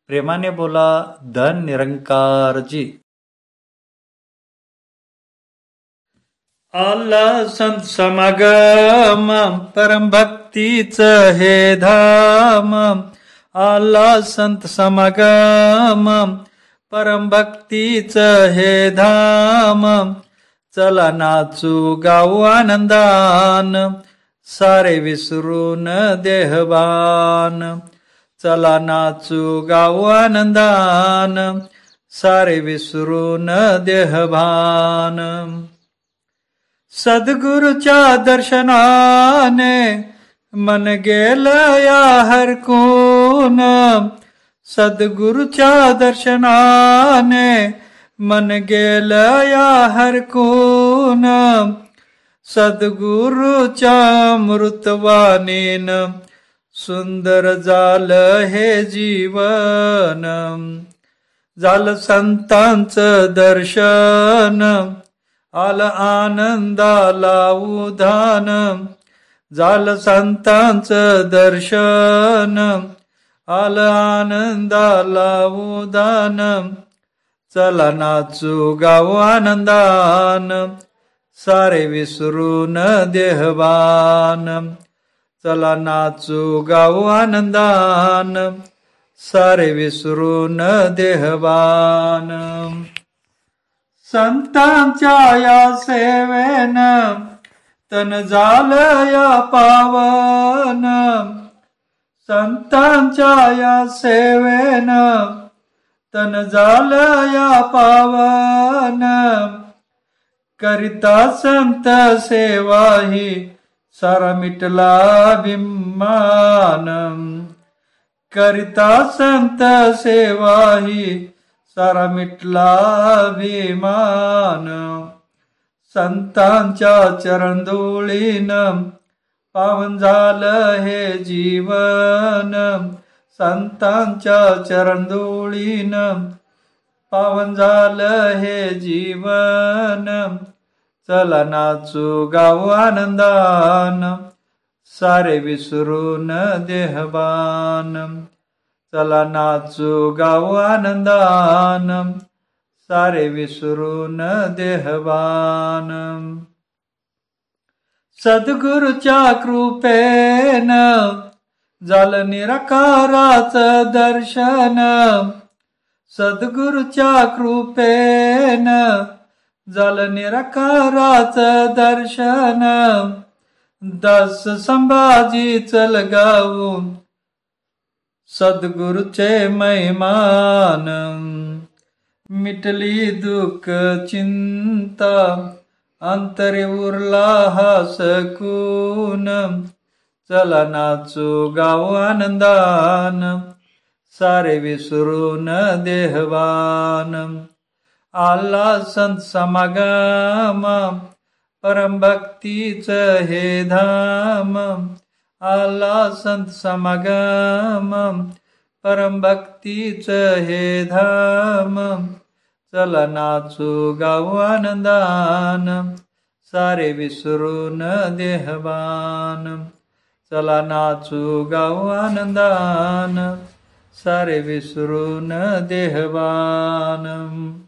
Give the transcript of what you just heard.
प्रेमाने बोला धन निरंकारजी. आला संत समागम परम भक्तीचं हे धाम. आला संत समागम परम भक्तीचं हे धाम. चला नाचू गाऊ आनंदान सारे विसरून देहबान. चला नाचू गाऊ आनंदान सारे विसरून देहभान. सद्गुरूच्या दर्शनाने मन गेलं या हरकून. सद्गुरूच्या दर्शनाने मन गेलं या हरकून. सद्गुरूच्या अमृतवाणीनं सुंदर झालं हे जीवन. झालं संतांचं दर्शन आलं आनंदाला उधाण. झालं संतांचं दर्शन आलं आनंदाला उधाण. चला नाचू गाऊ आनंदान सारे विसरून देहबान. चला नाचू गाऊ आनंदान सारे विसरून देहबान. संतांच्या या सेवेनं तन झालं या पावन. संतांच्या या सेवेनं तन झालं या पावन. करिता संत सेवा ही सारा मिटला अभिमान. करिता संत सेवा ही सारा मिटला अभिमान. संतांच्या चरणधुळीनं पावन झालं हे जीवन. संतांच्या चरणधुळीनं पावन झालं हे जीवन. चला नाचू गाऊ आनंदान सारे विसरून देहबान. चला नाचू गाऊ आनंदान सारे विसरून देहबान. सद्गुरूच्या कृपेनं झालं निराकाराचं दर्शन. सद्गुरूच्या कृपेनं झालं निराकाराचं दर्शन. दास संभाजी चल गाऊन सद्गुरूचे महिमान. मिटली दुःख चिंता अंतरे उरला हा सकून. चला नाचू गाऊ आनंदान सारे विसरून देहबान. आला संत समागम परम भक्तीचं हे धाम. आला संत समागम परम भक्तीचं हे धाम. चला नाचू गाऊ आनंदान सारे विसरून देहबान. चला नाचू गाऊ आनंदान सारे विसरून देहबान.